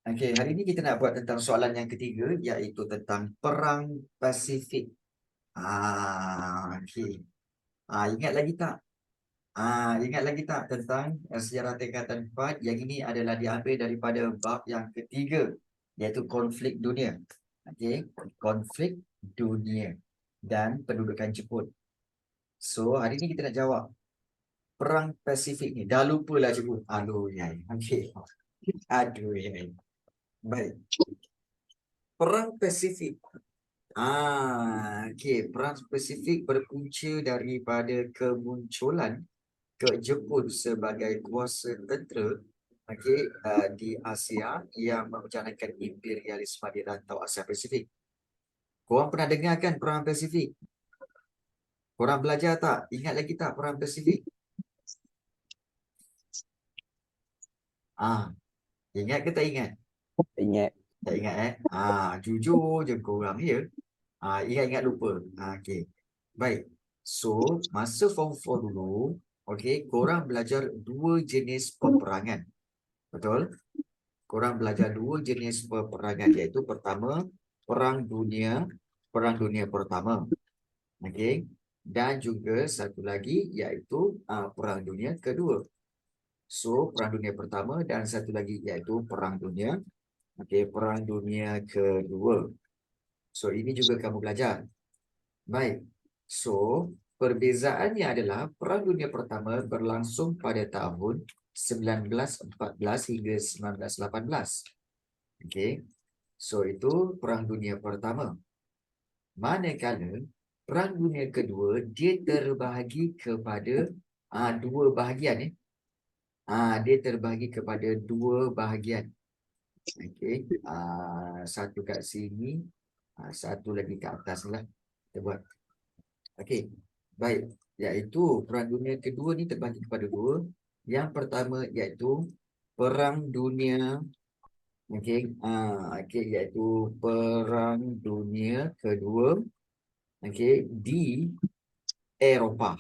Okey, hari ini kita nak buat tentang soalan yang ketiga, iaitu tentang Perang Pasifik. Okey. Ingat lagi tak? Ingat lagi tak tentang sejarah tingkatan 4 yang ini adalah diambil daripada bab yang ketiga, iaitu konflik dunia. Okey, konflik dunia dan pendudukan Jepun. So, hari ini kita nak jawab Perang Pasifik ni. Dah lupalah cikgu. Aduh, yai. Okey. Aduh, yai. Baik. Perang Pasifik. Okey. Perang Pasifik berpunca daripada kemunculan Jepun sebagai kuasa tentera, okey, di Asia yang menjalankan imperialisme di rantau Asia Pasifik. Korang pernah dengar kan Perang Pasifik? Korang belajar tak? Ingat lagi tak Perang Pasifik? Ingat ke tak ingat? Ingat. Tak ingat jujur je korang ya. Ingat-ingat lupa. Okey. Baik. So, masa form 4 dulu, okey, korang belajar dua jenis peperangan. Betul? Korang belajar dua jenis peperangan, iaitu pertama, Perang Dunia Pertama. Okey. Dan juga satu lagi iaitu Perang Dunia Kedua. So, Perang Dunia Pertama dan satu lagi iaitu Perang Dunia Kedua. So, ini juga kamu belajar. Baik. So, perbezaannya adalah Perang Dunia Pertama berlangsung pada tahun 1914 hingga 1918. Okey. So, itu Perang Dunia Pertama. Manakala Perang Dunia Kedua dia terbahagi kepada dua bahagian. Dia terbahagi kepada dua bahagian. Okey. Satu kat sini, satu lagi kat atas lah. Kita buat. Okey. Baik. Iaitu Perang Dunia Kedua ni terbahagi kepada dua. Yang pertama iaitu Perang Dunia iaitu Perang Dunia Kedua di Eropah.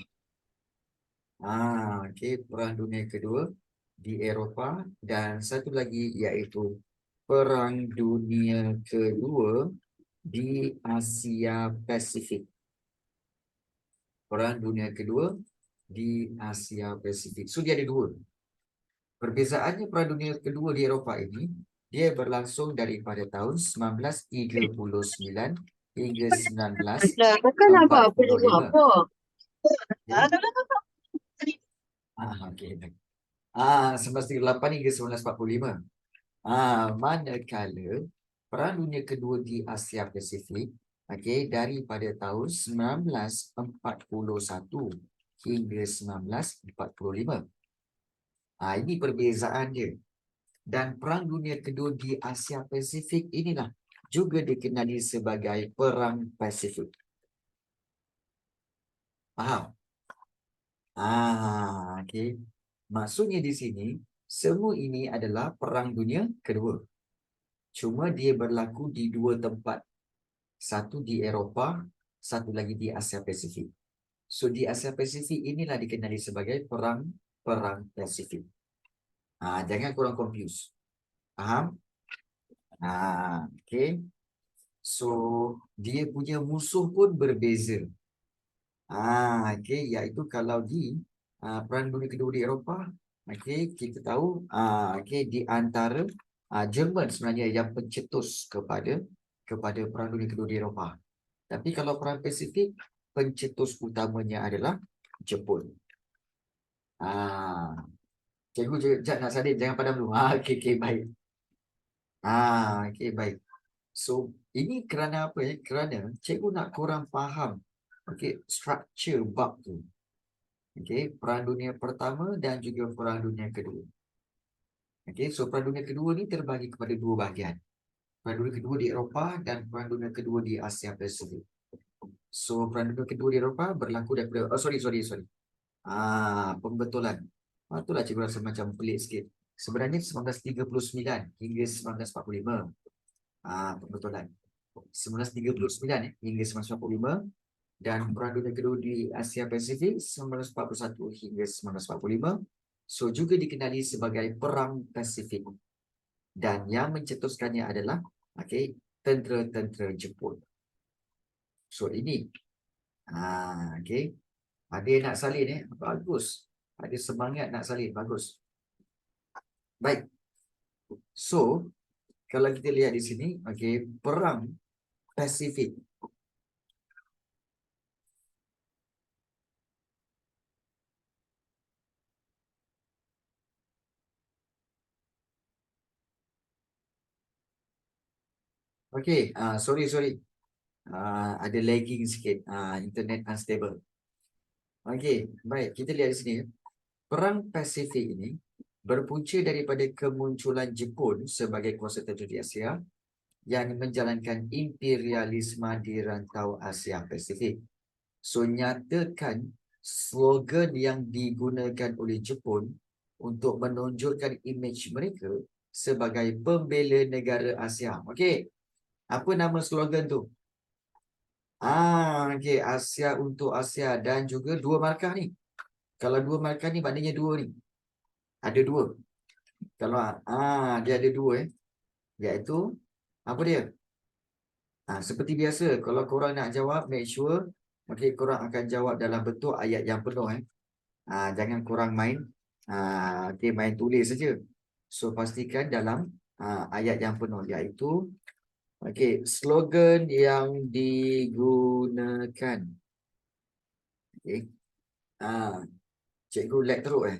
Perang Dunia Kedua di Eropah dan satu lagi iaitu Perang Dunia Kedua di Asia Pasifik. Perang Dunia Kedua di Asia Pasifik. So, dia ada dua. Perbezaannya Perang Dunia Kedua di Eropah ini, dia berlangsung daripada tahun 1939 hingga 1945. Okey. 1938 hingga 1945. Manakala Perang Dunia Kedua di Asia Pasifik, daripada tahun 1941 hingga 1945. Ini perbezaan dia. Dan Perang Dunia Kedua di Asia Pasifik inilah juga dikenali sebagai Perang Pasifik. Faham? Okey. Maksudnya di sini, semua ini adalah Perang Dunia Kedua. Cuma dia berlaku di dua tempat. Satu di Eropah, satu lagi di Asia Pasifik. So, di Asia Pasifik inilah dikenali sebagai Perang Pasifik. Jangan korang confuse. Faham? Okey. So, dia punya musuh pun berbeza. Iaitu kalau di Perang Dunia Kedua di Eropah, kita tahu di antara Jerman sebenarnya yang pencetus kepada Perang Dunia Kedua di Eropah. Tapi kalau Perang Pasifik, pencetus utamanya adalah Jepun. Cikgu sekejap nak salin, jangan padam dulu. Okey, baik. Baik. So, ini kerana apa ya? Kerana cikgu nak korang faham structure bab tu. Perang Dunia Pertama dan juga Perang Dunia Kedua. So Perang Dunia Kedua ni terbagi kepada dua bahagian. Perang Dunia Kedua di Eropah dan Perang Dunia Kedua di Asia Pasifik. So Perang Dunia Kedua di Eropah berlaku daripada sorry. Pembetulan. Itulah cikgu rasa macam pelik sikit. Sebenarnya 1939 hingga 1945. Pembetulan. 1939 hingga 1945 dan Perang Dunia Kedua di Asia Pasifik 1941 hingga 1945. So juga dikenali sebagai Perang Pasifik. Dan yang mencetuskannya adalah tentera-tentera Jepun. So ini ada yang nak salin bagus. Ada semangat nak salin, bagus. Baik. So kalau kita lihat di sini, perang Pasifik. Sorry. Ada lagging sikit, internet unstable. Baik, kita lihat di sini. Perang Pasifik ini berpunca daripada kemunculan Jepun sebagai kuasa tertentu di Asia yang menjalankan imperialisme di rantau Asia Pasifik. So, nyatakan slogan yang digunakan oleh Jepun untuk menonjolkan imej mereka sebagai pembela negara Asia. Apa nama slogan tu? Asia untuk Asia, dan juga dua markah ni. Kalau dua markah ni maknanya dua ni. Ada dua. Kalau dia ada dua iaitu apa dia? Seperti biasa, kalau korang nak jawab, make sure korang akan jawab dalam bentuk ayat yang penuh jangan korang main main tulis saja. So pastikan dalam ayat yang penuh, iaitu slogan yang digunakan. Cikgu lag teruk ya,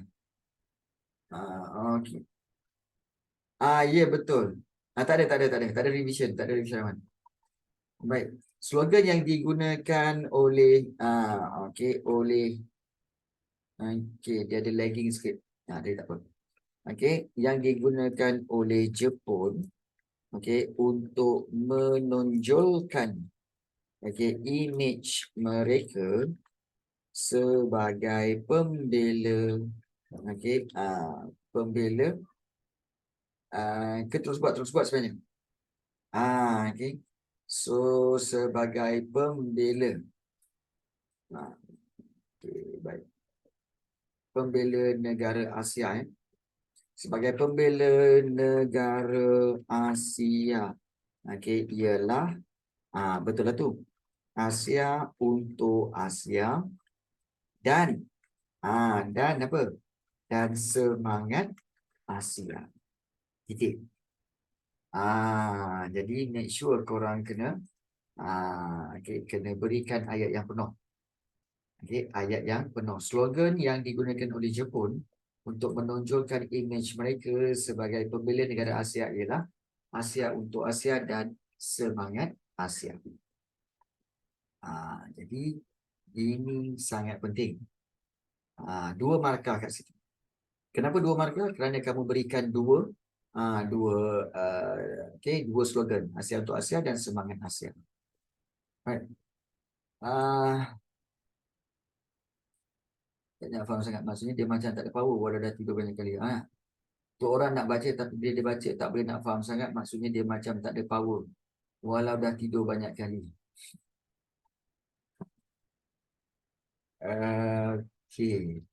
betul. Tak ada revision, aman. Baik, slogan yang digunakan oleh dia ada lagging sikit. Dia tak apa. Yang digunakan oleh Jepun untuk menonjolkan imej mereka sebagai pembela terus buat sebenarnya. So sebagai pembela baik, pembela negara Asia sebagai pembela negara Asia ialah betul lah tu, Asia untuk Asia dan apa, dan semangat Asia. Titik. Jadi make sure korang kena kena berikan ayat yang penuh. Ayat yang penuh. Slogan yang digunakan oleh Jepun untuk menonjolkan imej mereka sebagai pembela negara Asia ialah Asia untuk Asia dan semangat Asia. Jadi ini sangat penting. Dua markah kat situ. Kenapa dua markah? Kerana kamu berikan dua slogan, Asia untuk Asia dan semangat Asia. Right. Tak nak faham sangat. Maksudnya dia macam tak ada power walau dah tidur banyak kali. Tu orang nak baca tapi dia baca tak boleh nak faham sangat. Maksudnya dia macam tak ada power walau dah tidur banyak kali.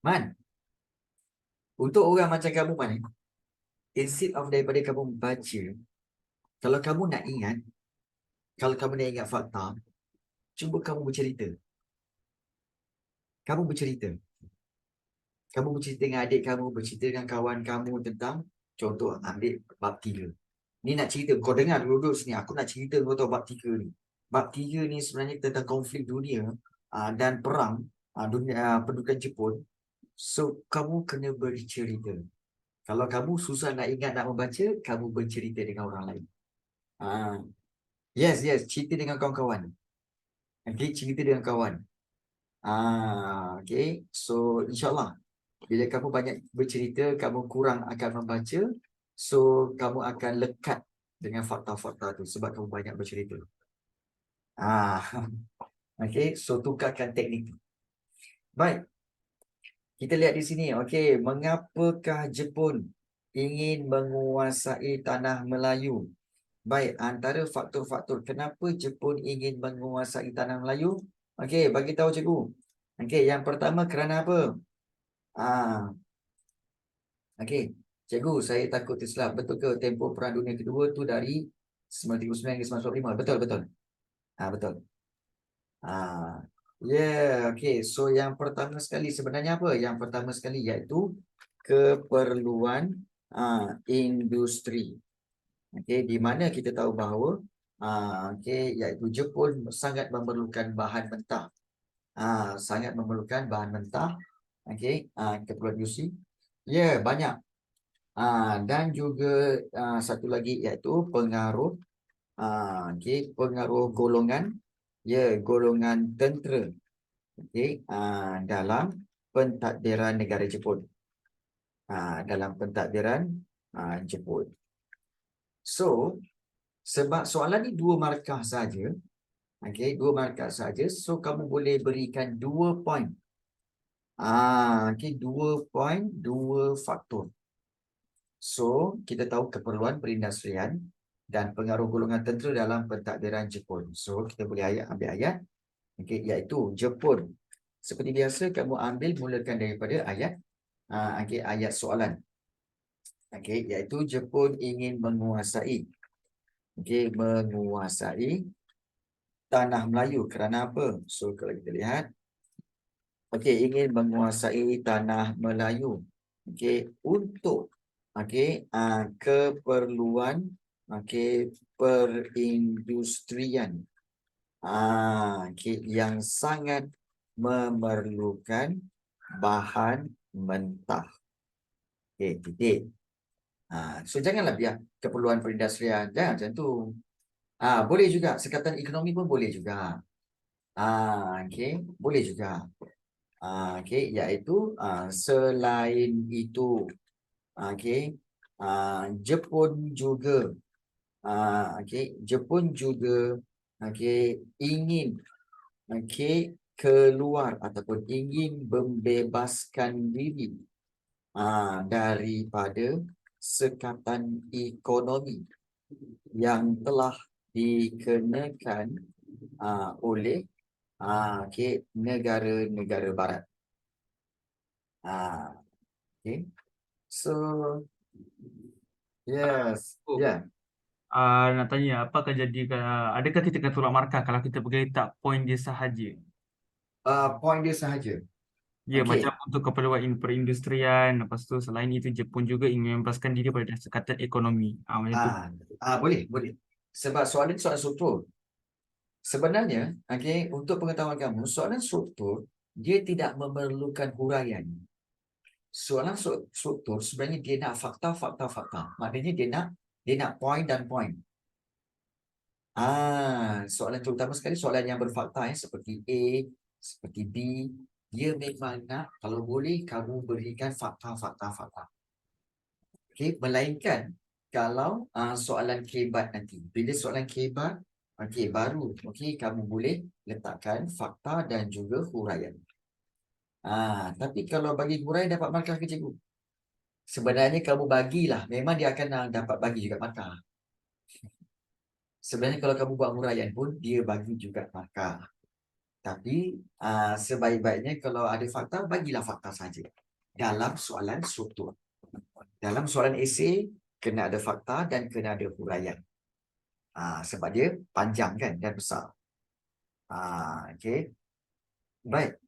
Man, untuk orang macam kamu, Man, instead of daripada kamu baca, kalau kamu nak ingat fakta, cuba kamu bercerita. Kamu bercerita dengan adik kamu, bercerita dengan kawan kamu tentang, contoh ambil bab 3. Ni nak cerita, kau dengar duduk sini, aku nak cerita kau tahu bab 3 ni. Bab 3 ni sebenarnya tentang konflik dunia dan perang dunia pendudukan Jepun. So kamu kena bercerita. Kalau kamu susah nak ingat nak membaca, kamu bercerita dengan orang lain. Yes, cerita dengan kawan-kawan. Cerita dengan kawan. So insyaAllah bila kamu banyak bercerita, kamu kurang akan membaca. So kamu akan lekat dengan fakta-fakta tu sebab kamu banyak bercerita. So tukarkan teknik tu. Baik, kita lihat di sini. Mengapakah Jepun ingin menguasai tanah Melayu? Baik, antara faktor-faktor kenapa Jepun ingin menguasai tanah Melayu, bagi tahu cikgu. Yang pertama, kerana apa? Cikgu, saya takut tersilap. Betul ke tempoh Perang Dunia Kedua tu dari 1939 hingga 1945? Betul, betul. Betul. Okay. So yang pertama sekali sebenarnya apa? Yang pertama sekali iaitu keperluan industri. Okay, di mana kita tahu bahawa iaitu Jepun sangat memerlukan bahan mentah. Sangat memerlukan bahan mentah. Okay, keperluan industri. Banyak. Dan juga satu lagi iaitu pengaruh pengaruh golongan golongan tentera dalam pentadbiran negara Jepun. Dalam pentadbiran Jepun. So, sebab soalan ni 2 markah saja. Okey, 2 markah saja. So, kamu boleh berikan 2 poin. Okey, 2 poin, 2 faktor. So, kita tahu keperluan perindustrian dan pengaruh golongan tentera dalam pentadbiran Jepun. So, kita boleh ambil ayat. Okey, iaitu Jepun. Seperti biasa, kamu ambil mulakan daripada ayat. Ayat soalan. Okey, iaitu Jepun ingin menguasai. Okey, menguasai tanah Melayu kerana apa? So, kalau kita lihat. Okey, ingin menguasai tanah Melayu. Okey, untuk keperluan perindustrian. Yang sangat memerlukan bahan mentah. Okey, titik. So janganlah biar keperluan perindustrian. Jangan macam tu. Boleh juga. Sekatan ekonomi pun boleh juga. Okey, boleh juga. Okey, iaitu selain itu, okey, Jepun juga, Jepun juga, ingin, keluar ataupun ingin membebaskan diri daripada sekatan ekonomi yang telah dikenakan oleh negara-negara barat. Okay. So, yes. Nak tanya, apa akan jadi, adakah kita akan tolak markah kalau kita pergi tak poin dia sahaja? Poin dia sahaja. Ya, Okey. macam untuk keperluan perindustrian, lepas tu selain itu Jepun juga ingin membebaskan diri pada sekatan ekonomi. Macam tu. Boleh, boleh. Sebab soalan struktur. Sebenarnya, untuk pengetahuan kamu, soalan struktur dia tidak memerlukan huraian. Soalan struktur sebenarnya dia nak fakta. Maknanya dia nak point dan point. Soalan terutama sekali soalan yang berfakta seperti A, seperti B, dia memang nak kalau boleh kamu berikan fakta. Okey, melainkan kalau soalan kebat nanti. Bila soalan kebat, baru kamu boleh letakkan fakta dan juga huraian. Tapi kalau bagi huraian dapat markah ke cikgu? Sebenarnya kamu bagilah, memang dia akan dapat bagi juga markah. Sebenarnya kalau kamu buat huraian pun dia bagi juga markah. Tapi sebaik-baiknya kalau ada fakta, bagilah fakta saja dalam soalan struktur. Dalam soalan esei kena ada fakta dan kena ada huraian. Sebab dia panjang kan dan besar. Okey. Baik.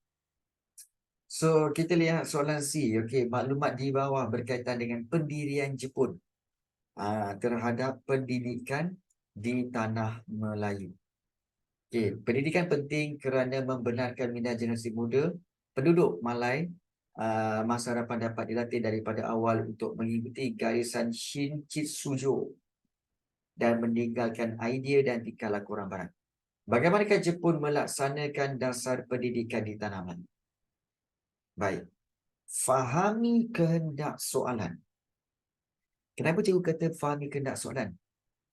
So, kita lihat soalan C. Okey, maklumat di bawah berkaitan dengan pendirian Jepun terhadap pendidikan di tanah Melayu. Okey, pendidikan penting kerana membenarkan minat generasi muda penduduk Malay masa hadapan dapat dilatih daripada awal untuk mengikuti garisan Shinchitsujo dan meninggalkan idea dan tingkah laku orang barat. Bagaimanakah Jepun melaksanakan dasar pendidikan di tanah Melayu? Baik. Fahami kehendak soalan. Kenapa cikgu kata fahami kehendak soalan?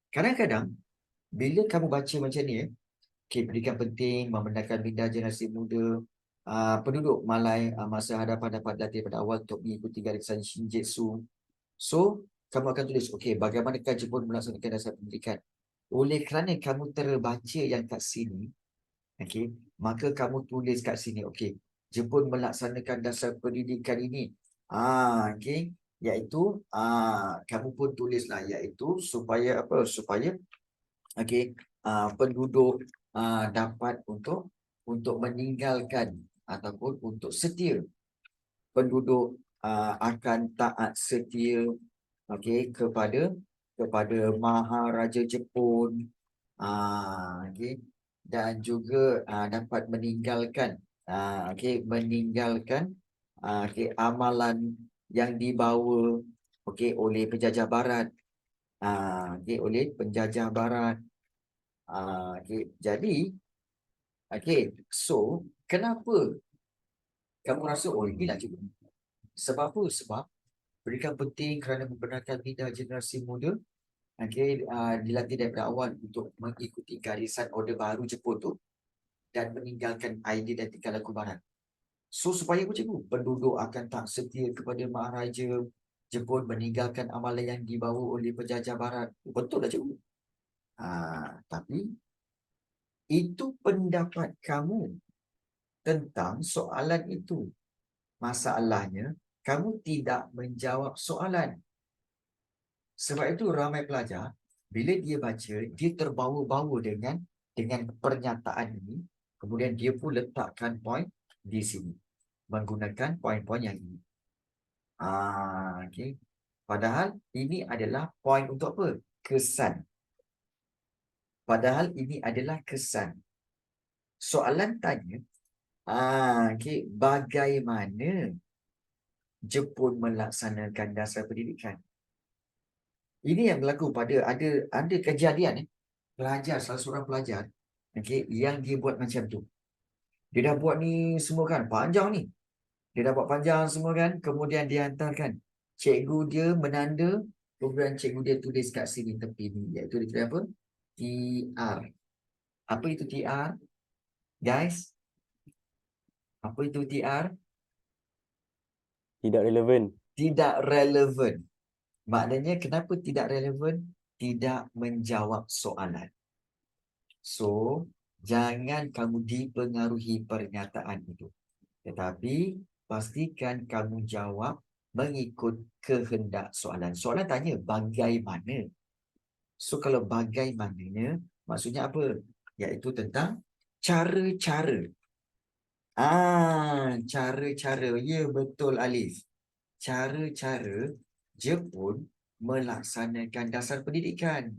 Kadang-kadang bila kamu baca macam ni, pendidikan penting membenarkan minda generasi muda penduduk Malay masa hadapan dapat dilatih pada awal untuk mengikuti garisan Shinjitsu. So, kamu akan tulis, bagaimanakah Jepun melaksanakan dasar pendidikan? Oleh kerana kamu terbaca yang kat sini, maka kamu tulis kat sini, Jepun melaksanakan dasar pendidikan ini. iaitu kamu pun tulislah, iaitu supaya apa? Supaya penduduk dapat untuk meninggalkan ataupun untuk setia. Penduduk akan taat setia kepada Maharaja Jepun, dan juga dapat meninggalkan amalan yang dibawa oleh penjajah barat, oleh penjajah barat. Jadi so kenapa kamu rasa inilah cikgu? Sebab apa? Sebab pendidikan penting kerana membenarkan minda generasi muda dilatih daripada awal untuk mengikuti garisan Orde Baru Jepun tu dan meninggalkan identiti laku barat. So supaya apa cikgu? Penduduk akan tak setia kepada Maharaja Jepun, meninggalkan amalan yang dibawa oleh penjajah barat. Betul tak cikgu? Tapi itu pendapat kamu tentang soalan itu. Masalahnya, kamu tidak menjawab soalan. Sebab itu ramai pelajar, bila dia baca, dia terbawa-bawa dengan pernyataan ini, kemudian dia pun letakkan poin di sini, menggunakan poin-poin yang ini. Padahal ini adalah poin untuk apa? Kesan. Padahal ini adalah kesan. Soalan tanya, bagaimana Jepun melaksanakan dasar pendidikan? Ini yang berlaku pada ada kejadian pelajar, salah seorang pelajar yang dia buat macam tu. Dia dah buat ni semua kan, panjang ni. Dia dah buat panjang semua kan, kemudian dia hantarkan. Cikgu dia menanda, kemudian cikgu dia tulis kat sini tepi ni, iaitu dia tulis apa? TR. Apa itu TR? Guys? Apa itu TR? Tidak relevan. Tidak relevan. Maknanya kenapa tidak relevan? Tidak menjawab soalan. So, jangan kamu dipengaruhi pernyataan itu. Tetapi, pastikan kamu jawab mengikut kehendak soalan. Soalan tanya bagaimana. So, kalau bagaimananya, maksudnya apa? Iaitu tentang cara-cara. Cara-cara. Ya, betul Alif. Cara-cara Jepun melaksanakan dasar pendidikan.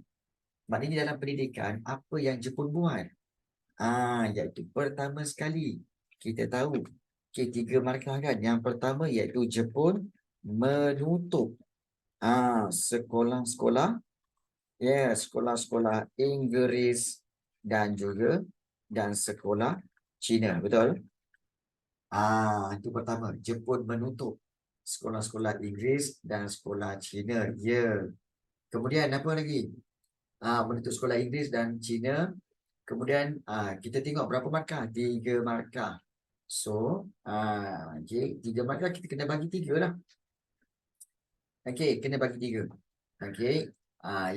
Maknanya dalam pendidikan, apa yang Jepun buat? Iaitu pertama sekali, kita tahu, 3 markah kan. Yang pertama iaitu Jepun menutup sekolah-sekolah, sekolah-sekolah Inggeris dan sekolah Cina, betul? Itu pertama, Jepun menutup sekolah-sekolah Inggeris dan sekolah Cina. Ya. Kemudian apa lagi? Menutup sekolah Inggeris dan Cina. Kemudian kita tengok berapa markah? 3 markah. So, 3 markah kita kena bagi 3 lah. Kena bagi 3.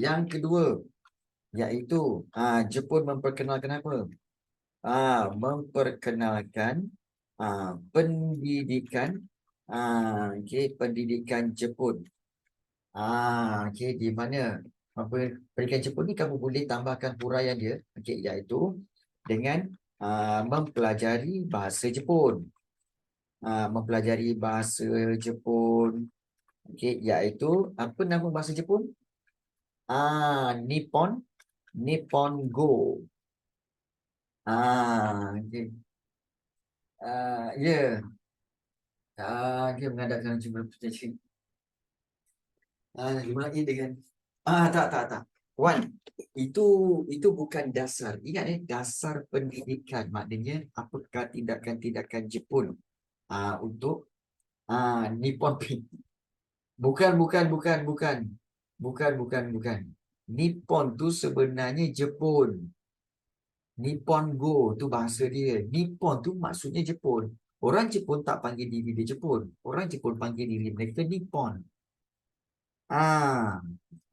Yang kedua, iaitu Jepun memperkenalkan apa? Memperkenalkan pendidikan pendidikan Jepun. Di mana pendidikan Jepun ni kamu boleh tambahkan huraian dia, iaitu dengan mempelajari bahasa Jepun. Mempelajari bahasa Jepun, iaitu apa nama bahasa Jepun? Nippon Go. Ya. Dia mengadakan jumlah percakapan. Lagi dengan tak. Wan, itu bukan dasar. Ingat dasar pendidikan. Maknanya apakah tindakan-tindakan Jepun untuk Nippon Pin. Bukan. Nippon tu sebenarnya Jepun. Nippon Go tu bahasa dia. Nippon tu maksudnya Jepun. Orang Jepun tak panggil diri dia Jepun. Orang Jepun panggil diri mereka Nippon.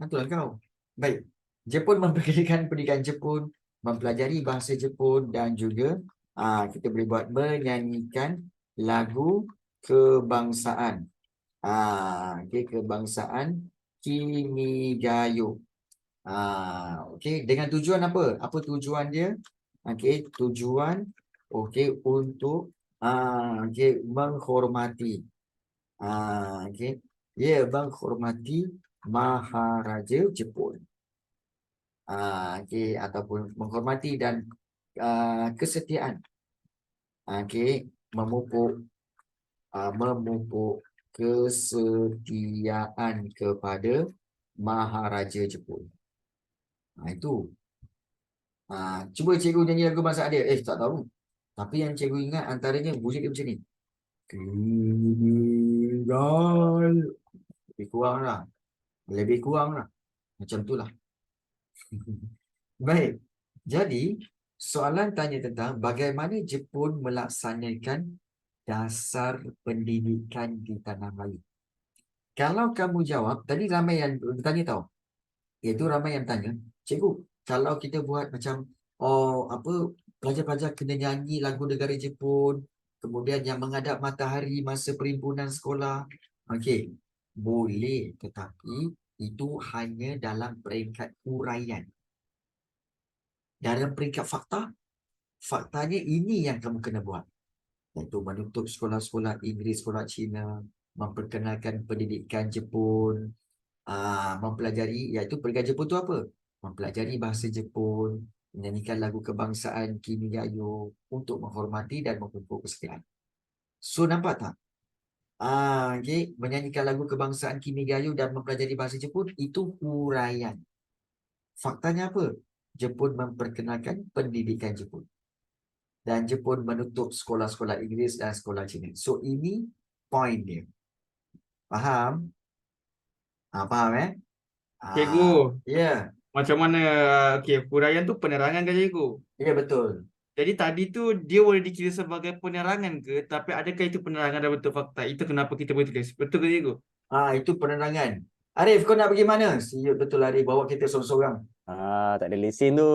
Itulah kau. Baik. Jepun memperkenalkan pendidikan Jepun, mempelajari bahasa Jepun dan juga kita boleh buat menyanyikan lagu kebangsaan. Okey, kebangsaan Kimigayo. Okey, dengan tujuan apa? Apa tujuan dia? Okey, tujuan okey untuk okey menghormati. Okey. Ya, menghormati Maharaja Jepun. Okey, ataupun menghormati dan kesetiaan. Okey, memupuk kesetiaan kepada Maharaja Jepun. Itu. Cuba cikgu nyanyi lagu bangsa dia. Tak tahu. Tapi yang cikgu ingat antaranya bunyi dia macam ni. Kinigayo. Lebih kurang lah. Lebih kurang lah. Macam tu lah. Baik. Jadi, soalan tanya tentang bagaimana Jepun melaksanakan dasar pendidikan di tanah Melayu. Kalau kamu jawab, tadi ramai yang bertanya tahu. Iaitu ramai yang tanya, cikgu, kalau kita buat macam, pelajar-pelajar kena nyanyi lagu negara Jepun, kemudian yang menghadap matahari masa perimpunan sekolah. Okey, boleh, tetapi itu hanya dalam peringkat huraian. Dalam peringkat faktanya ini yang kamu kena buat. Iaitu menutup sekolah-sekolah Inggeris, sekolah Cina, memperkenalkan pendidikan Jepun, mempelajari, iaitu pendidikan Jepun tu apa? Mempelajari bahasa Jepun, menyanyikan lagu kebangsaan Kimigayo untuk menghormati dan memupuk kesetiaan. So, nampak tak? Okay. Menyanyikan lagu kebangsaan Kimigayo dan mempelajari bahasa Jepun, itu huraian. Faktanya apa? Jepun memperkenalkan pendidikan Jepun. Dan Jepun menutup sekolah-sekolah Inggeris dan sekolah Cina. So, ini point dia. Faham? Faham Cikgu, Ya, macam mana, okey, huraian tu penerangan kan cikgu? ya betul. Jadi tadi tu dia boleh dikira sebagai penerangan ke? Tapi adakah itu penerangan dan betul fakta? Itu kenapa kita boleh tulis. Betul ke cikgu? Itu penerangan. Arif, kau nak pergi mana? Siut betul Arif, bawa kita seorang-seorang. Tak ada lesen tu.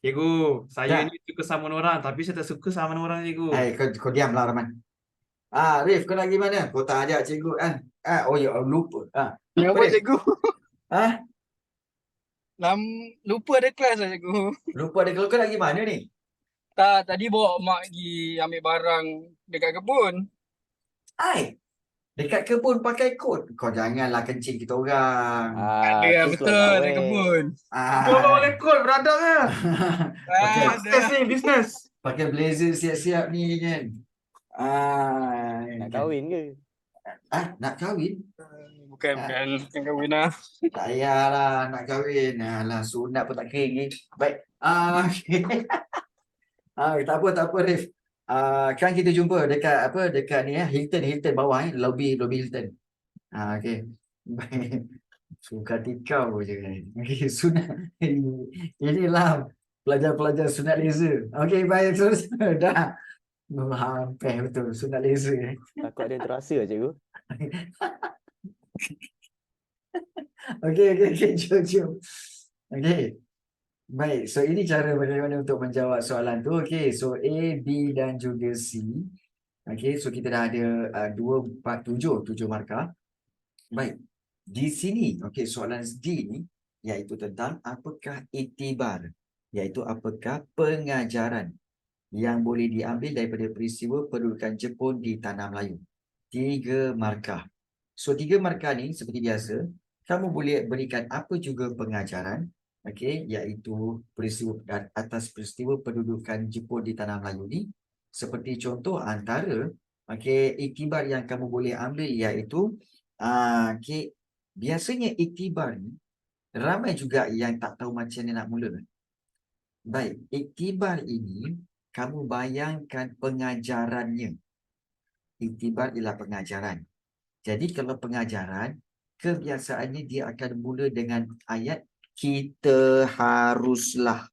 Cikgu, saya Tak. ni suka sama orang tapi saya tak suka sama orang cikgu. Kau diamlah Rahman. Arif, kau nak pergi mana? Kau tak ajak cikgu kan? Oh ya, lupa. Apa Arif? cikgu? Ah, Lupa ada kelas lah cikgu. lupa ada kau nak pergi mana ni? Tak, tadi bawa mak pergi ambil barang dekat kebun. Dekat kebun pakai kot. Kau janganlah kencing kita orang. Ada lah, Tu betul, keluar dekat weh. kebun. Kau bawa lekol beradab ke? Pakai, Business ni, business. pakai blazer siap-siap ni kan. Nak kahwin ke? Nak kahwin? Bukan kahwin lah. Tak payahlah nak kahwin. Alah, sunat pun tak kering ni. Baik. Okay. Tak apa Rif. Kan kita jumpa dekat ni Hilton bawah lobby Hilton. Okey. Baik. Suka tikau je kan. Okey, sunat. Inilah pelajar-pelajar sunat laser. Okey, baik terus. Dah. Hampir betul sunat laser. Takut ada terasa lah cikgu. Okey, jom. Okey. Baik, so ini cara bagaimana untuk menjawab soalan tu. Okey, so A, B dan juga C. Okey, so kita dah ada 2, 4, 7 markah. Baik, di sini, okey, soalan D ni iaitu tentang apakah iktibar, iaitu apakah pengajaran yang boleh diambil daripada peristiwa pendudukan Jepun di Tanah Melayu. 3 markah. So 3 markah ni seperti biasa, kamu boleh berikan apa juga pengajaran, okey, iaitu atas peristiwa pendudukan Jepun di Tanah Melayu ni. Seperti contoh antara okey iktibar yang kamu boleh ambil iaitu okey, biasanya iktibar ni ramai juga yang tak tahu macam mana nak mula. Baik, iktibar ini kamu bayangkan pengajarannya. Iktibar ialah pengajaran. Jadi kalau pengajaran, kebiasaannya dia akan mula dengan ayat kita haruslah.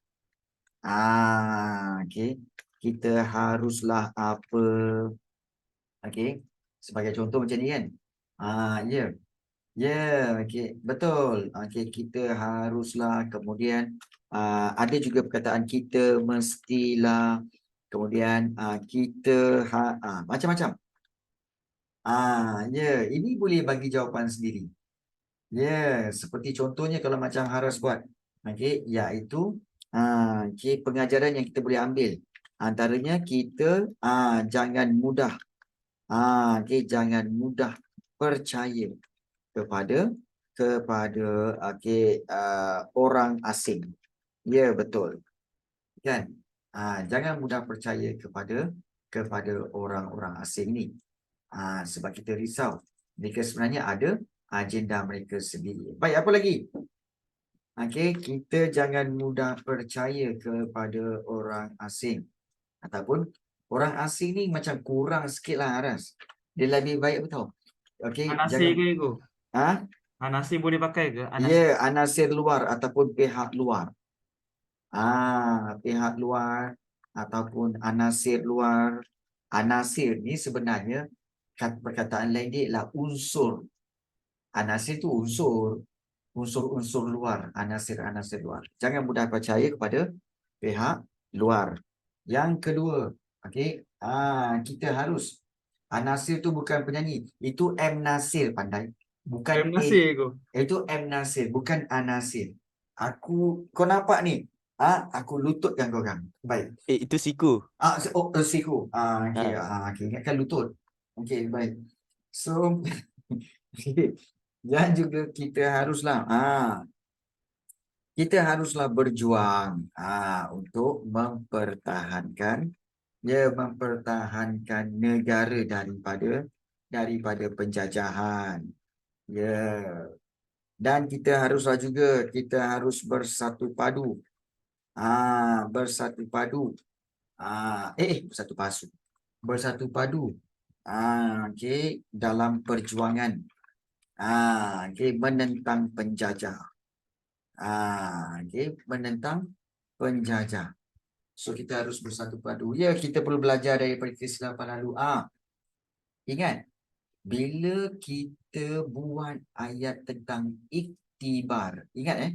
Okey. Kita haruslah apa? Okey. Sebagai contoh macam ni kan. Ya. Okey, betul. Okey, kita haruslah. Kemudian ada juga perkataan kita mestilah. Kemudian kita macam-macam. Ini boleh bagi jawapan sendiri. Seperti contohnya kalau macam Haras buat. Okey, iaitu pengajaran yang kita boleh ambil. Antaranya kita jangan mudah jangan mudah percaya kepada orang asing. Ya, betul. Kan? Jangan mudah percaya kepada orang-orang asing ni. Sebab kita risau. Mereka sebenarnya ada agenda mereka sendiri. Baik, apa lagi? Kita jangan mudah percaya kepada orang asing. Ataupun orang asing ni macam kurang sikit lah, Aras. Dia lebih baik betul. Anasir ke itu? Ha? Anasir boleh pakai ke? Anasir luar ataupun pihak luar. Pihak luar ataupun anasir luar. Anasir ni sebenarnya perkataan lain dia ialah unsur. Anasir tu unsur luar, anasir luar. Jangan mudah percaya kepada pihak luar. Yang kedua, kita harus, anasir tu bukan penyanyi, itu M Nasir, pandai. Bukan Anasir ke? itu M Nasir, bukan anasir. Kau nampak ni? Aku lututkan kau orang. Baik. Itu siku. Siku. Ingatkan lutut. Okey, baik. So, dan juga kita haruslah berjuang untuk mempertahankan negara daripada penjajahan. Dan kita harus bersatu padu. Bersatu padu dalam perjuangan menentang penjajah. Menentang penjajah. So kita harus bersatu padu. Kita perlu belajar daripada kesilapan lalu. Ingat, bila kita buat ayat tentang iktibar, ingat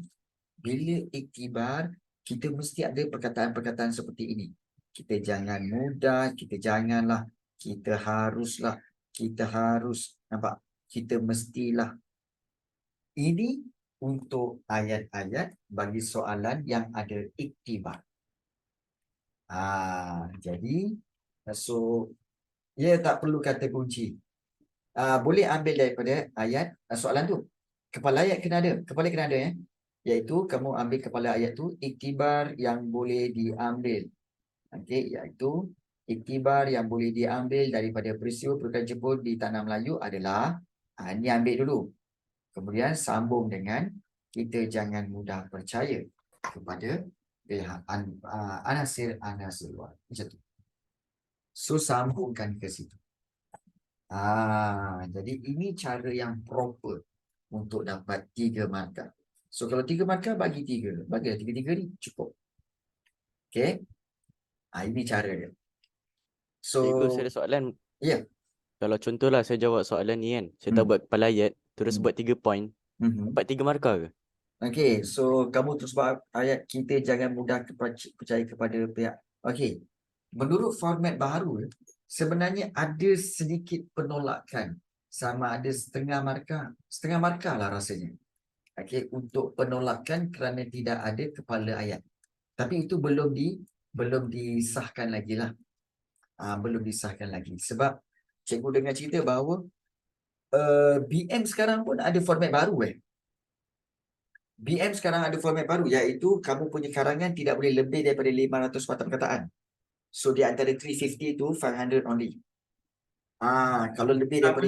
bila iktibar, kita mesti ada perkataan-perkataan seperti ini. Kita jangan mudah, kita janganlah, kita haruslah, kita harus, nampak? Kita mestilah. Ini untuk ayat-ayat bagi soalan yang ada iktibar. Jadi, tak perlu kata kunci. Boleh ambil daripada ayat soalan tu. Kepala ayat kena ada. Iaitu kamu ambil kepala ayat tu, iktibar yang boleh diambil. Iaitu iktibar yang boleh diambil daripada peristiwa perkataan Jepun di Tanah Melayu adalah, ini ambil dulu. Kemudian sambung dengan kita jangan mudah percaya kepada pihak anasir luar. Macam tu. So sambungkan ke situ. Jadi ini cara yang proper untuk dapat 3 markah. So kalau 3 markah bagi 3. Bagilah 3-3 ni cukup. Okay. Ini cara dia. So Cikgu, saya ada soalan. Ya. Kalau contohlah saya jawab soalan ni kan, saya tak buat kepala ayat, terus buat 3 point, dapat 3 markah ke? Okay, so kamu terus buat ayat kita jangan mudah percaya kepada pihak. Okay, menurut format baru, sebenarnya ada sedikit penolakan. Sama ada setengah markah lah rasanya. Okay, untuk penolakan kerana tidak ada kepala ayat. Tapi itu belum disahkan lagi lah. Belum disahkan lagi. Sebab cikgu dengar cerita bahawa BM sekarang pun ada format baru BM sekarang ada format baru, iaitu kamu punya karangan tidak boleh lebih daripada 500 patah perkataan. So di antara 350 tu 500 only. Kalau lebih daripada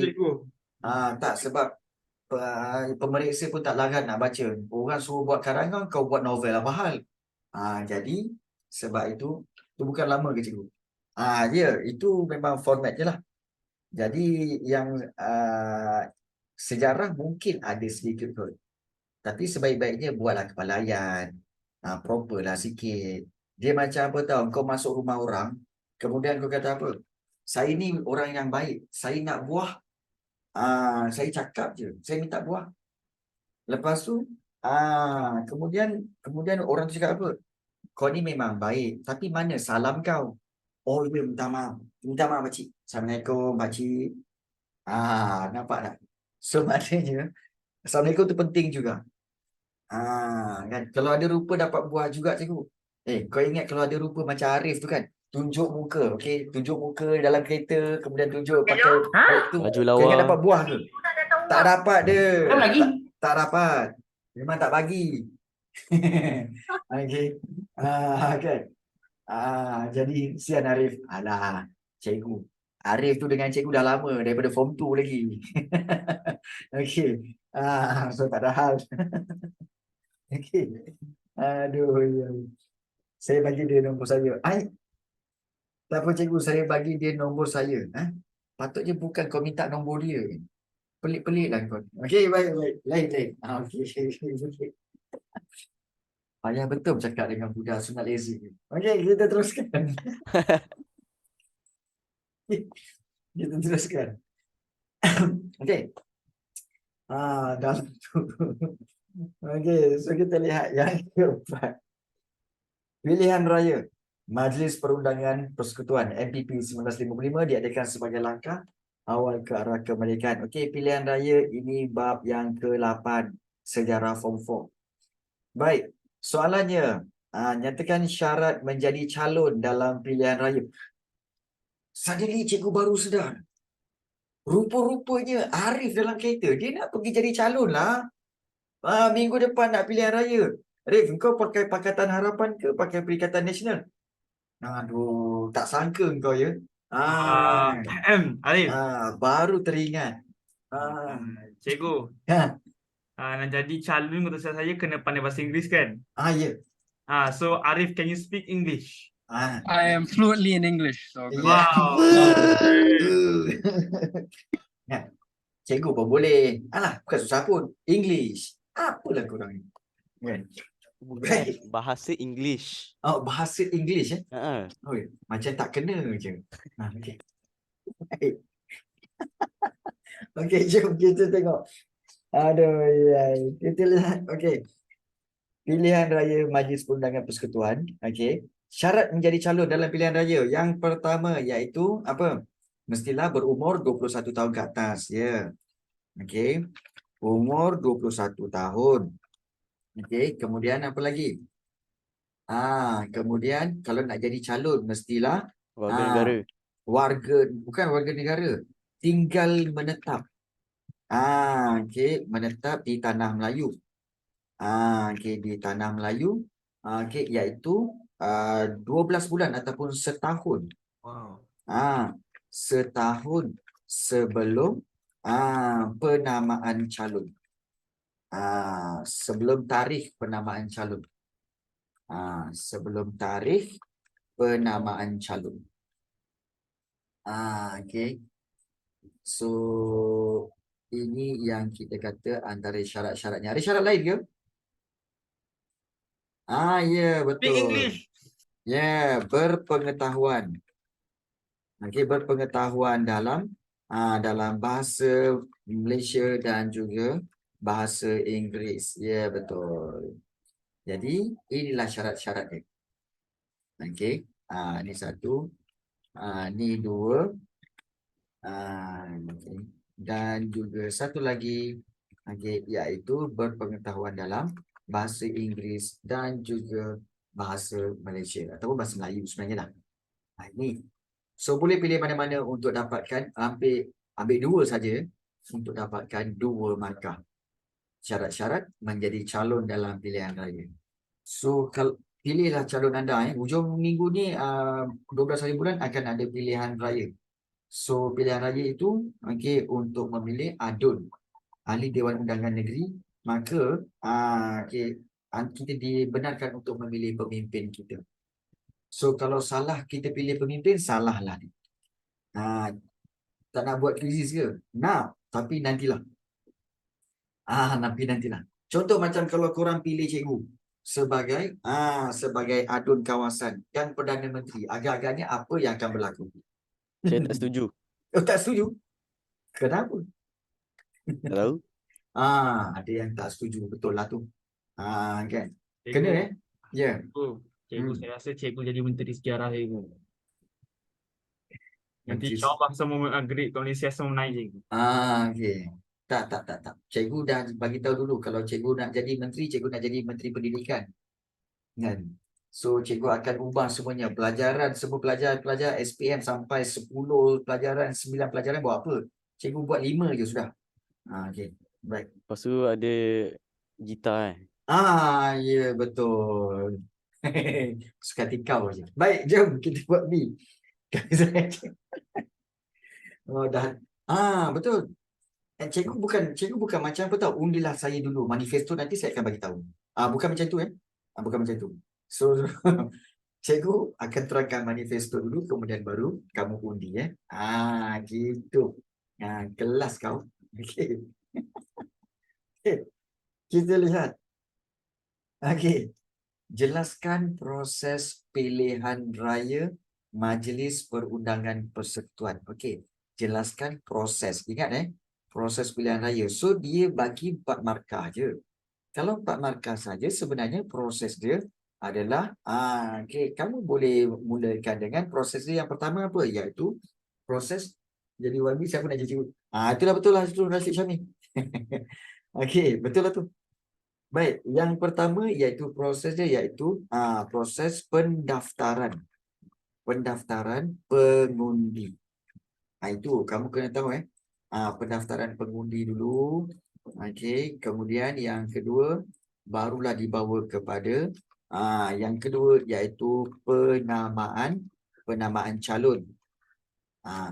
tak, sebab pemeriksa pun tak larang nak baca. Orang suruh buat karangan, kau buat novel apa hal? Jadi sebab itu bukan lama ke cikgu? Itu memang format je lah. Jadi yang sejarah mungkin ada sedikit kot. Tapi sebaik-baiknya buatlah kepala ayat. Proper lah sikit. Dia macam apa tahu, kau masuk rumah orang, kemudian kau kata apa? Saya ni orang yang baik. Saya nak buah. Saya cakap je. Saya minta buah. Lepas tu, kemudian orang tu cakap apa? Kau ni memang baik. Tapi mana salam kau? Oh, minta maaf. Minta maaf, pakcik. Assalamualaikum, pakcik. Nampak tak? So maknanya Assalamualaikum tu penting juga. Kan kalau ada rupa dapat buah juga cikgu. Kau ingat kalau ada rupa macam Arif tu kan, tunjuk muka, okey, tunjuk muka dalam kereta, kemudian tunjuk pakai tu, Baju kau ingat lawa. dapat buah ke? Tak dapat dia. Belum lagi? Tak dapat. Memang tak bagi. Okey. Kan. Jadi sian Arif. Alah, cikgu. Arif tu dengan cikgu dah lama daripada form 2 lagi. Okey. So tak ada hal. Okey. Aduh, ya. Saya bagi dia nombor saya. Tak apa cikgu, saya bagi dia nombor saya. Patutnya bukan kau minta nombor dia. Pelik-pelik lah kau. Okey, baik. Lain. Okey. Payah betul bercakap dengan budak sunat lazy. Okey, kita teruskan. Kita teruskan. Okey. Dalam tu. Okey, so kita lihat yang keempat. Pilihan Raya Majlis Perundangan Persekutuan MPP 1955 diadakan sebagai langkah awal ke arah kemerdekaan. Okey, pilihan raya ini bab yang ke-8 sejarah form 4. Baik, soalannya, nyatakan syarat menjadi calon dalam pilihan raya. Suddenly cikgu baru sedar. Rupa-rupanya Arif dalam kereta, dia nak pergi jadi calon lah. Minggu depan nak pilihan raya. Arif, kau pakai Pakatan Harapan ke pakai Perikatan Nasional? Aduh, tak sangka kau ya. Arif, Baru teringat. cikgu, Ha. nak jadi calon untuk saya kena pandai bahasa Inggeris kan? Ya. So Arif, can you speak English? I am fluently in English. So Ya. Wow. Ya. Cikgu pun boleh. Alah, bukan susah pun. English. Apalah korang ni. Kan? Bukan bahasa English. Bahasa English Ha. macam tak kena je. Okey. Baik. Okey, jom kita tengok. Aduh, kita lihat. Okey. Pilihan Raya Majlis Perundangan Persekutuan. Okey. Syarat menjadi calon dalam pilihan raya. Yang pertama iaitu apa? Mestilah berumur 21 tahun ke atas. Ya. Okey. Umur 21 tahun. Okey. Kemudian apa lagi? Kemudian kalau nak jadi calon mestilah Warga negara. bukan warga negara. Tinggal menetap. Okey, menetap di tanah Melayu. Okey, di tanah Melayu. Okey, iaitu 12 bulan ataupun setahun. Wow. Setahun sebelum penamaan calon. Sebelum tarikh penamaan calon. Sebelum tarikh penamaan calon. Okey. So ini yang kita kata antara syarat-syaratnya. Ada syarat lain ke? Ya, betul. Speak English. Ya, berpengetahuan. Okey, berpengetahuan dalam bahasa Malaysia dan juga bahasa Inggeris. Ya, betul. Jadi, inilah syarat-syarat dia. Okey. Ini satu. Ini dua. Okay. Dan juga satu lagi, iaitu berpengetahuan dalam bahasa Inggeris dan juga bahasa Malaysia ataupun bahasa Melayu sebenarnya lah. Ini. So boleh pilih mana-mana untuk dapatkan, ambil dua saja untuk dapatkan 2 markah. Syarat-syarat menjadi calon dalam pilihan raya. So kalau pilihlah calon anda, hujung minggu ni 12 hari bulan akan ada pilihan raya. So pilihan raya itu untuk memilih ADUN, Ahli Dewan Undangan Negeri. Maka kita dibenarkan untuk memilih pemimpin kita. So kalau salah kita pilih pemimpin, salahlah. Tak nak buat krisis ke? Nak, tapi nantilah. Nantilah. Contoh macam kalau korang pilih cikgu sebagai ADUN kawasan dan Perdana Menteri, agak-agaknya apa yang akan berlaku? Saya tak setuju. Tak setuju? Kenapa? Tak tahu. Ada yang tak setuju. Betul lah tu. Kan? Cikgu, Kena Ya. Cikgu, saya rasa cikgu jadi menteri sejarah cikgu. Nanti Menteri. insyaAllah semua agree kalau ni semua naik. Okey. Tak. Cikgu dah bagi tahu dulu kalau cikgu nak jadi menteri, cikgu nak jadi menteri pendidikan. Kan? So cikgu akan ubah semuanya. Semua pelajar SPM sampai 10 pelajaran, 9 pelajaran buat apa? Cikgu buat 5 je sudah. Okey. Baik. Lepas tu ada gitar Ya betul. Suka tikau je. Baik, jom kita buat B. Oh dah. Betul. Cikgu bukan macam apa tahu, undilah saya dulu manifesto nanti saya akan bagi tahu. Bukan macam tu bukan macam tu. So cikgu akan terangkan manifesto dulu kemudian baru kamu undi gitu. Kelas kau. Okey. Kita lihat. Okey. Jelaskan proses pilihan raya Majlis Perundangan Persekutuan. Okey. Jelaskan proses. Ingat proses pilihan raya. So dia bagi 4 markah je. Kalau 4 markah saja sebenarnya proses dia adalah okey, kamu boleh mulakan dengan proses dia yang pertama apa? Iaitu proses jadi wabi siapa nak jadi cikgu. Itulah betul lah itu Rashid Syamil. Okey, betul lah tu. Baik, yang pertama iaitu proses dia iaitu proses pendaftaran. Pendaftaran pengundi. Itu kamu kena tahu pendaftaran pengundi dulu. Okey, kemudian yang kedua barulah dibawa kepada yang kedua iaitu penamaan calon.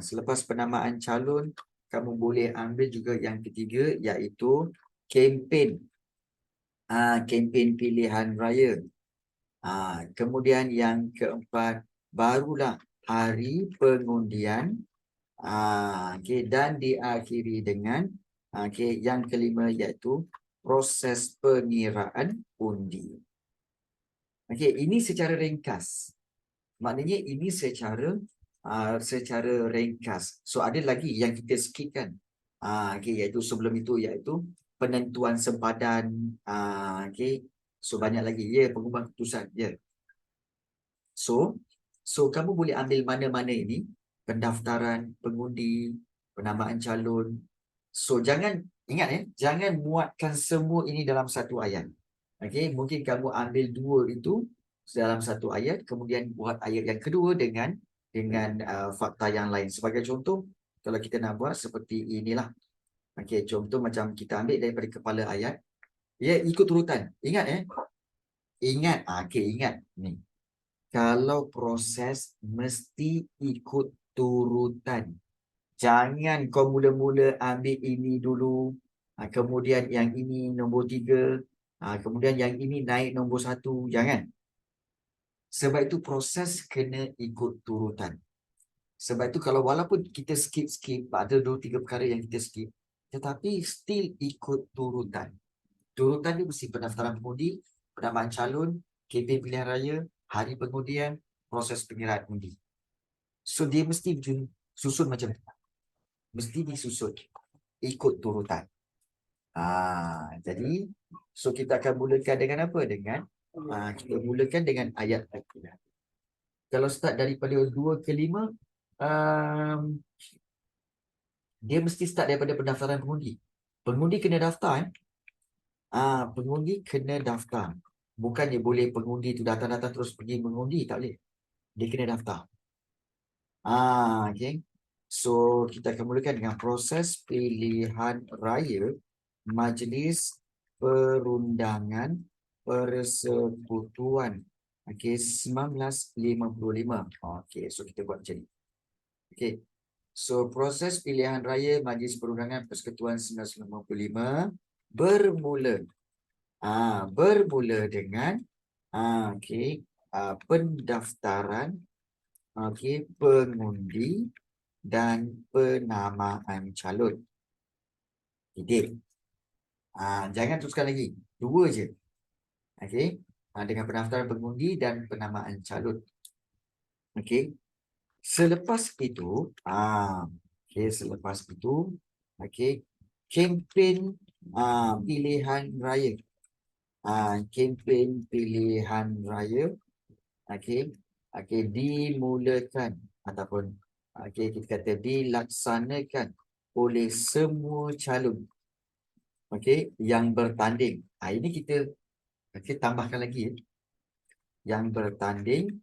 Selepas penamaan calon, kamu boleh ambil juga yang ketiga iaitu kempen. Kempen pilihan raya. Kemudian yang keempat barulah hari pengundian. Okey, dan diakhiri dengan yang kelima iaitu proses pengiraan undi. Okey, ini secara ringkas. Maknanya ini secara ringkas. So ada lagi yang kita skip kan. Okey, iaitu sebelum itu iaitu penentuan sempadan. Okey. So banyak lagi pengumuman keputusan So kamu boleh ambil mana-mana ini, pendaftaran pengundi, penamaan calon. So jangan ingat jangan muatkan semua ini dalam satu ayat. Okey, mungkin kamu ambil 2 itu dalam satu ayat, kemudian buat ayat yang kedua dengan fakta yang lain. Sebagai contoh, kalau kita nak buat seperti inilah. Okey, contoh macam kita ambil daripada kepala ayat. Ikut urutan. Ingat Ingat, ingat ni. Kalau proses mesti ikut turutan. Jangan kau mula-mula ambil ini dulu, kemudian yang ini nombor 3, kemudian yang ini naik nombor 1. Jangan. Sebab itu proses kena ikut turutan. Sebab itu kalau walaupun kita skip, ada 2-3 perkara yang kita skip, tetapi still ikut turutan. Turutan dia mesti pendaftaran pengundi, penamaan calon, kempen pilihan raya, hari pengundian, proses pengiraan undi. So dia mesti susun macam tu. Mesti disusun ikut turutan. Jadi so kita akan mulakan dengan apa? Kita mulakan dengan ayat akidah. Kalau start daripada 2 ke 5, dia mesti start daripada pendaftaran pengundi. Pengundi kena daftar pengundi kena daftar. Bukannya boleh pengundi tu datang-datang terus pergi mengundi, tak boleh. Dia kena daftar. Okay. So kita akan mulakan dengan proses pilihan raya Majlis Perundangan Persekutuan. Okay, 1955. Okay, so kita buat macam ni. Okay. So proses pilihan raya Majlis Perundangan Persekutuan 1955 bermula dengan pendaftaran pengundi dan penamaan calon. Titik. Jangan teruskan lagi. 2 je. Okey. Dengan pendaftaran pengundi dan penamaan calon. Okey. Selepas itu, kempen pilihan raya. Kempen pilihan raya dimulakan ataupun Okey, kita kata dilaksanakan oleh semua calon. Okey, yang bertanding. Ini kita tambahkan lagi ya. Yang bertanding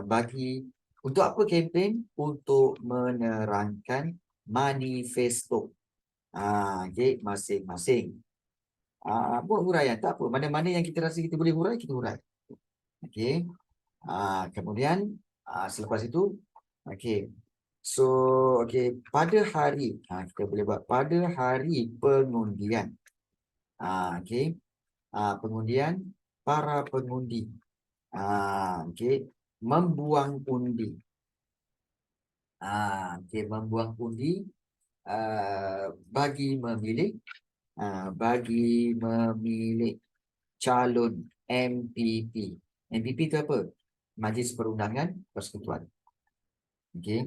bagi untuk apa kempen? Untuk menerangkan manifesto. Okey, masing-masing. Buat huraian tak apa. Mana-mana yang kita rasa kita boleh hurai, kita hurai. Okey. Kemudian selepas itu, okey. So, okey, pada hari, kita boleh buat pada hari pengundian. Okey. Pengundian para pengundi. Okey, membuang undi. Okey, membuang undi bagi memilih calon MPP. MPP itu apa? Majlis Perundangan Persekutuan. Okey.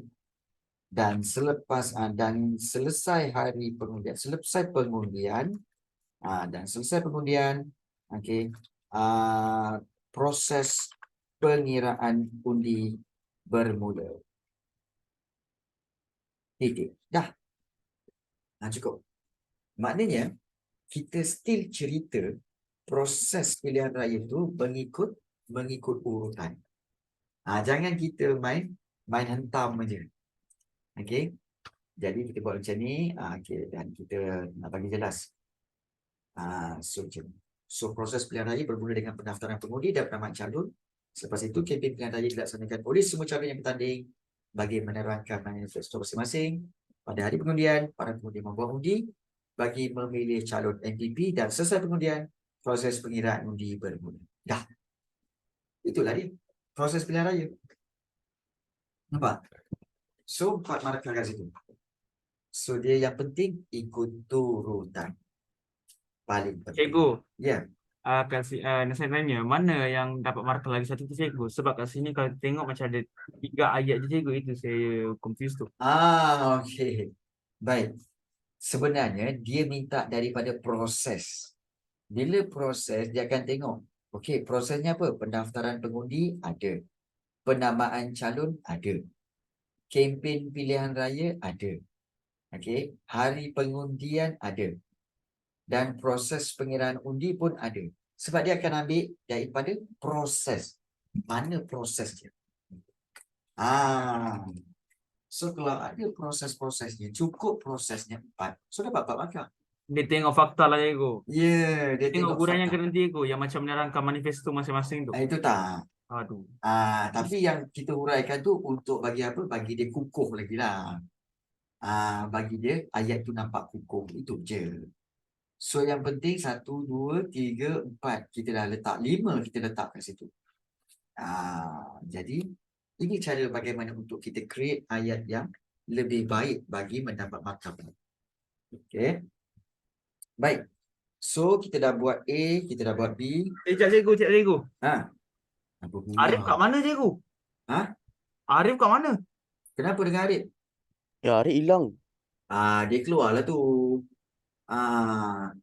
Dan selesai hari pengundian, okey, proses pengiraan undi bermula. Titik. Dah. Cukup. Maknanya kita still cerita proses pilihan raya itu mengikut urutan. Jangan kita main hentam aja. Okey. Jadi kita buat macam ni, okey, dan kita nak bagi jelas. So proses pilihan raya bermula dengan pendaftaran pengundi dan penamaan calon. Selepas itu kempen pilihan raya dilaksanakan oleh semua calon yang bertanding bagi menerangkan manifesto masing-masing. Pada hari pengundian, para pengundi membuang undi bagi memilih calon MPP dan selesai pengundian, proses pengiraan undi bermula. Dah. Itulah dia proses pilihan raya. Nampak? So 4 markah kat situ. So dia yang penting ikut turutan. Paling penting. Cikgu, Ya. saya tanya, mana yang dapat markah lagi satu tu cikgu? Sebab kat sini kalau tengok macam ada 3 ayat je cikgu, itu saya confused tu. Okey. Baik. Sebenarnya dia minta daripada proses. Bila proses, dia akan tengok. Okey, prosesnya apa? Pendaftaran pengundi ada. Penamaan calon ada. Kempen pilihan raya ada. Okey, hari pengundian ada. Dan proses pengiraan undi pun ada. Sebab dia akan ambil daripada proses. Mana proses dia? So kalau ada proses-prosesnya, cukup prosesnya 4. So dapat 4 markah. Dia tengok fakta lah cikgu. Ya, dia Tengok tengok uraian yang fakta. kena cikgu, yang macam menerangkan manifesto masing-masing tu. Itu tak. Aduh. Tapi yang kita huraikan tu untuk bagi apa? Bagi dia kukuh lagi lah. Bagi dia ayat tu nampak kukuh. Itu je. So yang penting 1, 2, 3, 4. Kita dah letak 5, kita letak kat situ. Jadi ini cara bagaimana untuk kita create ayat yang lebih baik bagi mendapat markah. Okay. Baik. So kita dah buat A, kita dah buat B. Cik cikgu. Apa pula? Arif kat mana cikgu? Arif kat mana? Kenapa dengan Arif? Ya, hari hilang. Dia keluar lah tu.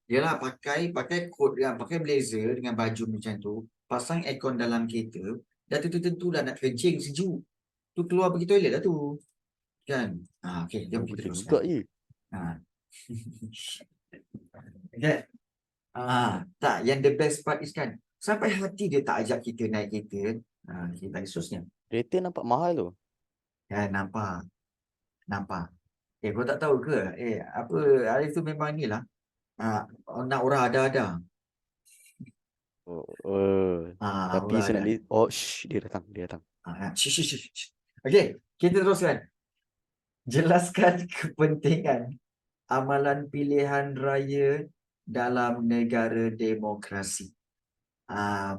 Dia lah pakai coat dia, pakai blazer dengan baju macam tu, pasang aircon dalam kereta, dah tentu lah nak kencing sejuk. Tu keluar pergi toilet lah tu. Kan? Okey, jom kita Betul juga teruskan. je. Okay. Tak, yang the best part is kan, sampai hati dia tak ajak kita naik kereta. Kita khususnya. Kereta nampak mahal tu. Nampak. Kau tak tahu ke? Apa, Arif tu memang ni lah. Nak orang ada-ada. Tapi orang saya ada. nak dia datang. Okey, kita teruskan. Jelaskan kepentingan amalan pilihan raya dalam negara demokrasi.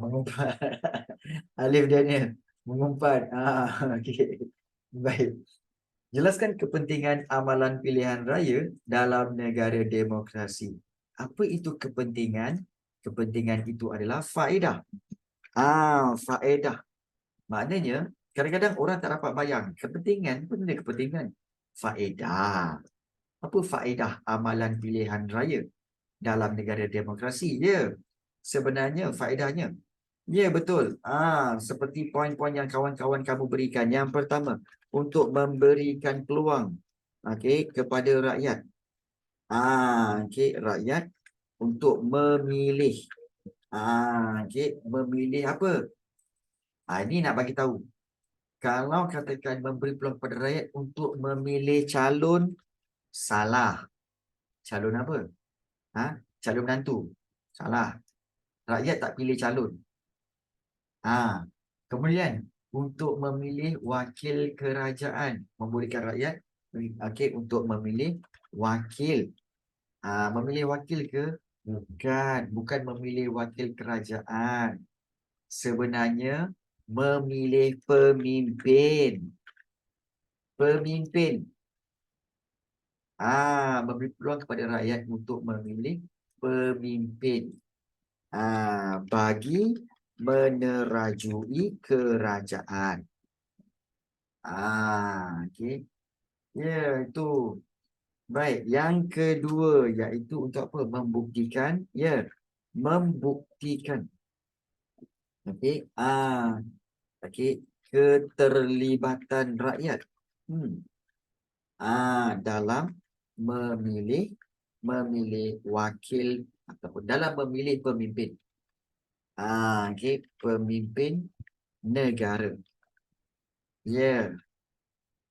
Mengumpat. Alif Daniel mengumpat. Okey. Baik. Jelaskan kepentingan amalan pilihan raya dalam negara demokrasi. Apa itu kepentingan? Kepentingan itu adalah faedah. Faedah. Maknanya, kadang-kadang orang tak dapat bayang. Kepentingan, apa benda kepentingan? Faedah. Apa faedah amalan pilihan raya dalam negara demokrasi? Sebenarnya faedahnya Ya, betul. Seperti poin-poin yang kawan-kawan kamu berikan. Yang pertama, untuk memberikan peluang kepada rakyat. Rakyat untuk memilih. Memilih apa? Ini nak bagi tahu. Kalau katakan memberi peluang kepada rakyat untuk memilih calon, salah. Calon apa? Calon menantu. Salah. Rakyat tak pilih calon. Kemudian untuk memilih wakil kerajaan, membolehkan rakyat untuk memilih wakil. Memilih wakil ke? Bukan memilih wakil kerajaan. Sebenarnya memilih pemimpin. Pemimpin. Memberi peluang kepada rakyat untuk memilih pemimpin. Bagi menerajui kerajaan. Ya, itu. Baik, yang kedua iaitu untuk apa? Membuktikan, membuktikan. Keterlibatan rakyat. Dalam memilih wakil ataupun dalam memilih pemimpin. Pemimpin negara.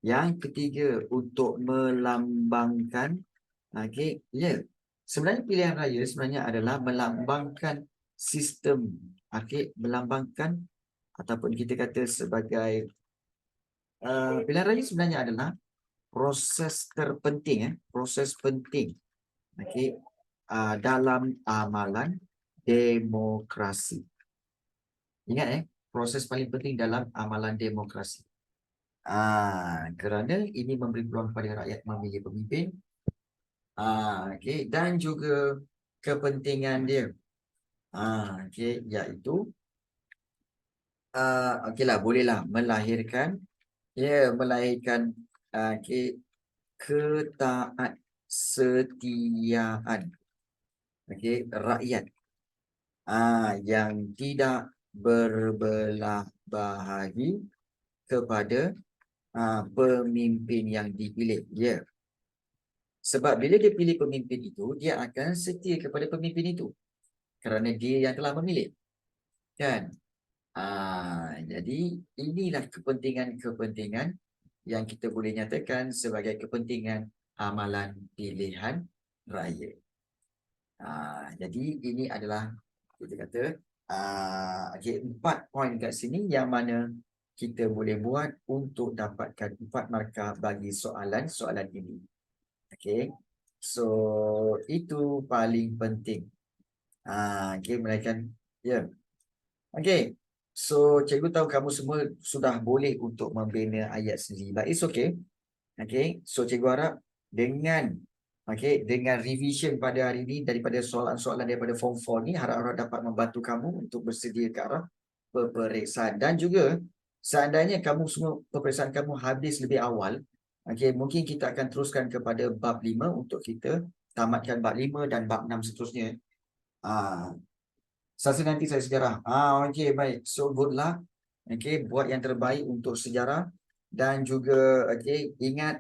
Yang ketiga, untuk melambangkan. Sebenarnya pilihan raya sebenarnya adalah melambangkan sistem. Melambangkan ataupun kita kata sebagai pilihan raya sebenarnya adalah proses terpenting, proses penting dalam amalan demokrasi. Ingat proses paling penting dalam amalan demokrasi. Kerana ini memberi peluang kepada rakyat memilih pemimpin. Dan juga kepentingan dia. Iaitu bolehlah melahirkan ketaatsetiaan rakyat yang tidak berbelah bahagi kepada pemimpin yang dipilih. Sebab bila dia pilih pemimpin itu, dia akan setia kepada pemimpin itu kerana dia yang telah memilih, kan? Jadi inilah kepentingan-kepentingan yang kita boleh nyatakan sebagai kepentingan amalan pilihan raya. Jadi ini adalah kita kata 4 poin kat sini yang mana kita boleh buat untuk dapatkan 4 markah bagi soalan ini. So itu paling penting. Melainkan so cikgu tahu kamu semua sudah boleh untuk membina ayat sendiri, but it's okay. So cikgu harap dengan revision pada hari ini daripada soalan-soalan daripada form 4 ni, harap-harap dapat membantu kamu untuk bersedia ke arah peperiksaan. Dan juga seandainya kamu semua peperiksaan kamu habis lebih awal, mungkin kita akan teruskan kepada bab 5 untuk kita tamatkan bab 5 dan bab 6 seterusnya. Selasa nanti saya sejarah. Baik. So good luck. Buat yang terbaik untuk sejarah dan juga ingat